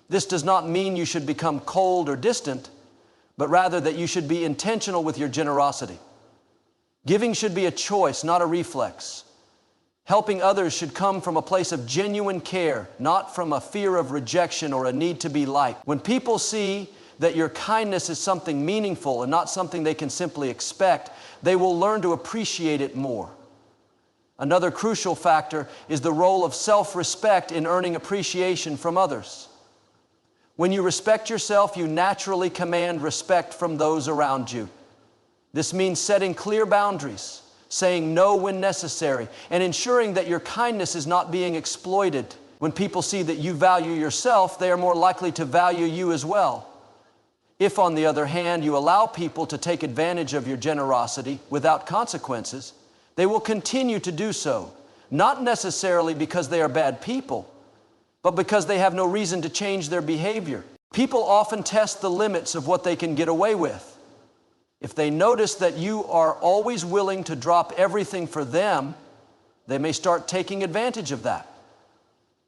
This does not mean you should become cold or distant, but rather that you should be intentional with your generosity. Giving should be a choice, not a reflex. Helping others should come from a place of genuine care, not from a fear of rejection or a need to be liked. When people see that your kindness is something meaningful and not something they can simply expect, they will learn to appreciate it more. Another crucial factor is the role of self-respect in earning appreciation from others. When you respect yourself, you naturally command respect from those around you. This means setting clear boundaries, saying no when necessary, and ensuring that your kindness is not being exploited. When people see that you value yourself, they are more likely to value you as well. If, on the other hand, you allow people to take advantage of your generosity without consequences, they will continue to do so, not necessarily because they are bad people, but because they have no reason to change their behavior. People often test the limits of what they can get away with. If they notice that you are always willing to drop everything for them, they may start taking advantage of that.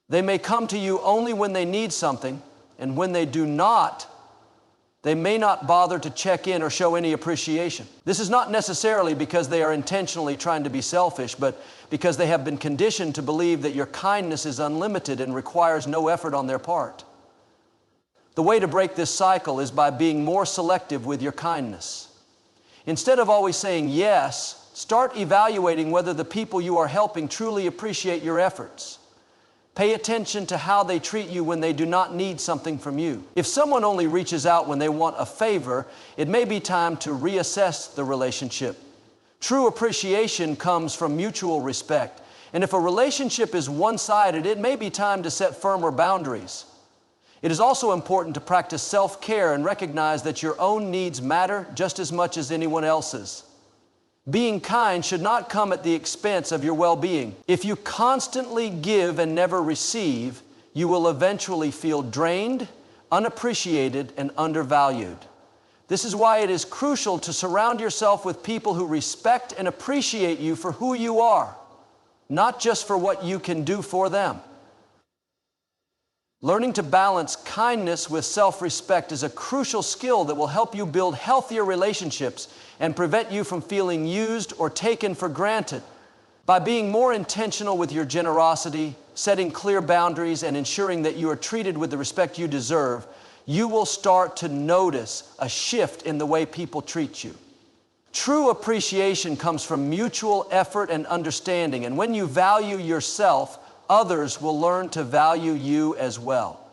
They may come to you only when they need something, and when they do not, they may not bother to check in or show any appreciation. This is not necessarily because they are intentionally trying to be selfish, but because they have been conditioned to believe that your kindness is unlimited and requires no effort on their part. The way to break this cycle is by being more selective with your kindness. Instead of always saying yes, start evaluating whether the people you are helping truly appreciate your efforts. Pay attention to how they treat you when they do not need something from you. If someone only reaches out when they want a favor, it may be time to reassess the relationship. True appreciation comes from mutual respect, and if a relationship is one-sided, it may be time to set firmer boundaries. It is also important to practice self-care and recognize that your own needs matter just as much as anyone else's. Being kind should not come at the expense of your well-being. If you constantly give and never receive, you will eventually feel drained, unappreciated, and undervalued. This is why it is crucial to surround yourself with people who respect and appreciate you for who you are, not just for what you can do for them. Learning to balance kindness with self-respect is a crucial skill that will help you build healthier relationships and prevent you from feeling used or taken for granted. By being more intentional with your generosity, setting clear boundaries, and ensuring that you are treated with the respect you deserve, you will start to notice a shift in the way people treat you. True appreciation comes from mutual effort and understanding, and when you value yourself, others will learn to value you as well.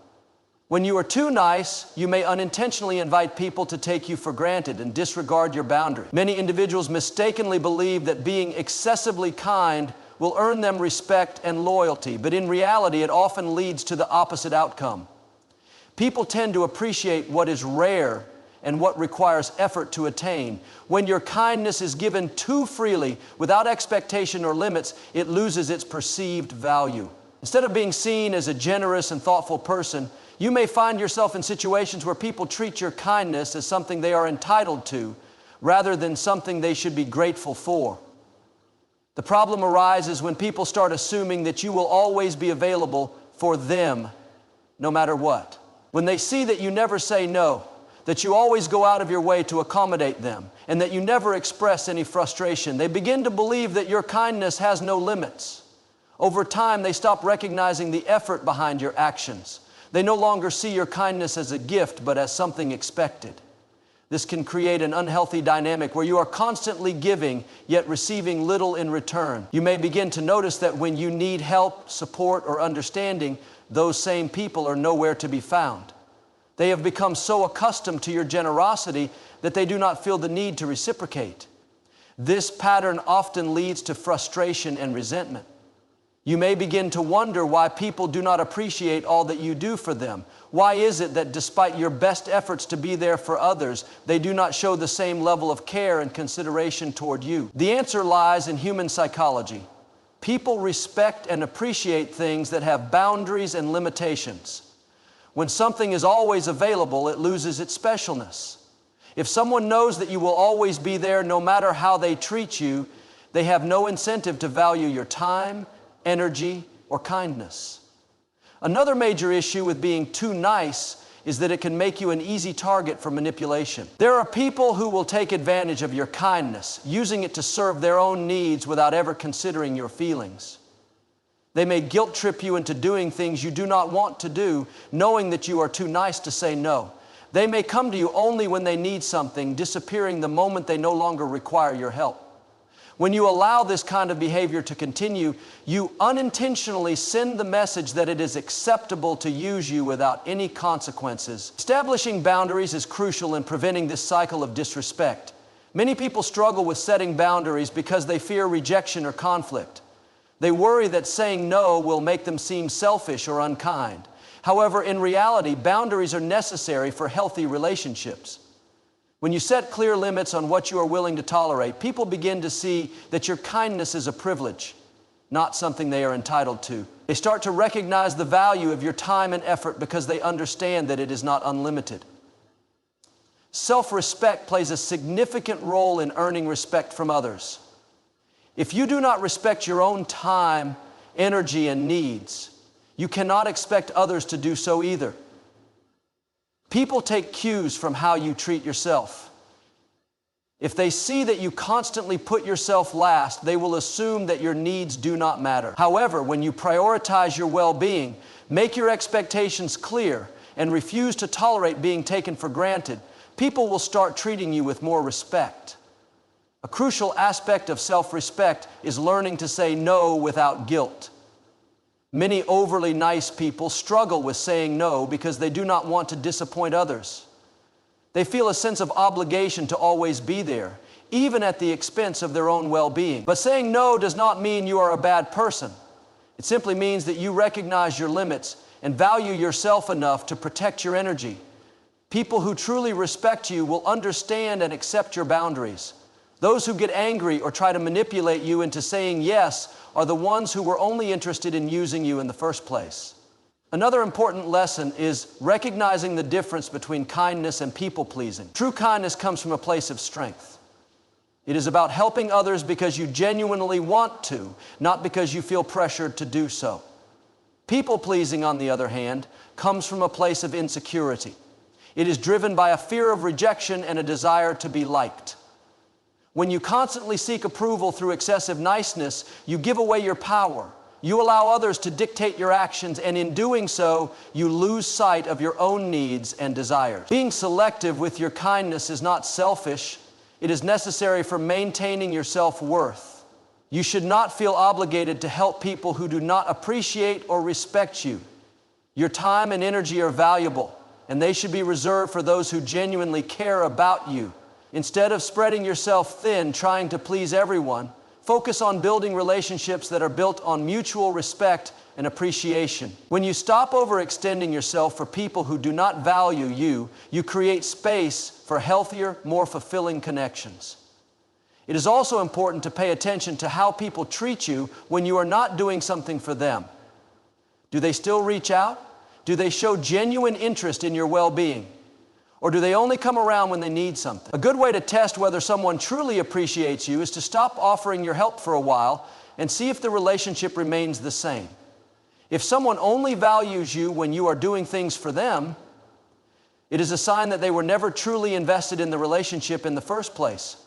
When you are too nice, you may unintentionally invite people to take you for granted and disregard your boundaries. Many individuals mistakenly believe that being excessively kind will earn them respect and loyalty, but in reality, it often leads to the opposite outcome. People tend to appreciate what is rare and what requires effort to attain. When your kindness is given too freely, without expectation or limits, it loses its perceived value. Instead of being seen as a generous and thoughtful person, you may find yourself in situations where people treat your kindness as something they are entitled to, rather than something they should be grateful for. The problem arises when people start assuming that you will always be available for them, no matter what. When they see that you never say no, that you always go out of your way to accommodate them, and that you never express any frustration, they begin to believe that your kindness has no limits. Over time, they stop recognizing the effort behind your actions. They no longer see your kindness as a gift, but as something expected. This can create an unhealthy dynamic where you are constantly giving, yet receiving little in return. You may begin to notice that when you need help, support, or understanding, those same people are nowhere to be found. They have become so accustomed to your generosity that they do not feel the need to reciprocate. This pattern often leads to frustration and resentment. You may begin to wonder why people do not appreciate all that you do for them. Why is it that despite your best efforts to be there for others, they do not show the same level of care and consideration toward you? The answer lies in human psychology. People respect and appreciate things that have boundaries and limitations. When something is always available, it loses its specialness. If someone knows that you will always be there no matter how they treat you, they have no incentive to value your time, energy, or kindness. Another major issue with being too nice is that it can make you an easy target for manipulation. There are people who will take advantage of your kindness, using it to serve their own needs without ever considering your feelings. They may guilt trip you into doing things you do not want to do, knowing that you are too nice to say no. They may come to you only when they need something, disappearing the moment they no longer require your help. When you allow this kind of behavior to continue, you unintentionally send the message that it is acceptable to use you without any consequences. Establishing boundaries is crucial in preventing this cycle of disrespect. Many people struggle with setting boundaries because they fear rejection or conflict. They worry that saying no will make them seem selfish or unkind. However, in reality, boundaries are necessary for healthy relationships. When you set clear limits on what you are willing to tolerate, people begin to see that your kindness is a privilege, not something they are entitled to. They start to recognize the value of your time and effort because they understand that it is not unlimited. Self-respect plays a significant role in earning respect from others. If you do not respect your own time, energy, and needs, you cannot expect others to do so either. People take cues from how you treat yourself. If they see that you constantly put yourself last, they will assume that your needs do not matter. However, when you prioritize your well-being, make your expectations clear, and refuse to tolerate being taken for granted, people will start treating you with more respect. A crucial aspect of self-respect is learning to say no without guilt. Many overly nice people struggle with saying no because they do not want to disappoint others. They feel a sense of obligation to always be there, even at the expense of their own well-being. But saying no does not mean you are a bad person. It simply means that you recognize your limits and value yourself enough to protect your energy. People who truly respect you will understand and accept your boundaries. Those who get angry or try to manipulate you into saying yes are the ones who were only interested in using you in the first place. Another important lesson is recognizing the difference between kindness and people-pleasing. True kindness comes from a place of strength. It is about helping others because you genuinely want to, not because you feel pressured to do so. People-pleasing, on the other hand, comes from a place of insecurity. It is driven by a fear of rejection and a desire to be liked. When you constantly seek approval through excessive niceness, you give away your power. You allow others to dictate your actions, and in doing so, you lose sight of your own needs and desires. Being selective with your kindness is not selfish. It is necessary for maintaining your self-worth. You should not feel obligated to help people who do not appreciate or respect you. Your time and energy are valuable, and they should be reserved for those who genuinely care about you. Instead of spreading yourself thin trying to please everyone, focus on building relationships that are built on mutual respect and appreciation. When you stop overextending yourself for people who do not value you, you create space for healthier, more fulfilling connections. It is also important to pay attention to how people treat you when you are not doing something for them. Do they still reach out? Do they show genuine interest in your well-being? Or do they only come around when they need something? A good way to test whether someone truly appreciates you is to stop offering your help for a while and see if the relationship remains the same. If someone only values you when you are doing things for them, it is a sign that they were never truly invested in the relationship in the first place.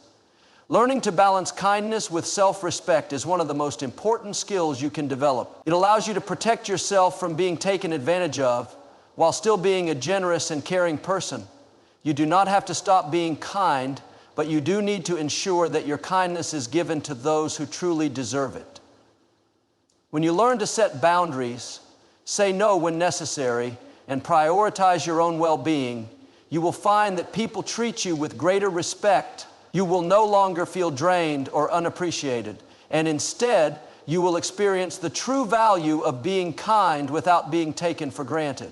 Learning to balance kindness with self-respect is one of the most important skills you can develop. It allows you to protect yourself from being taken advantage of while still being a generous and caring person. You do not have to stop being kind, but you do need to ensure that your kindness is given to those who truly deserve it. When you learn to set boundaries, say no when necessary, and prioritize your own well-being, you will find that people treat you with greater respect. You will no longer feel drained or unappreciated, and instead, you will experience the true value of being kind without being taken for granted.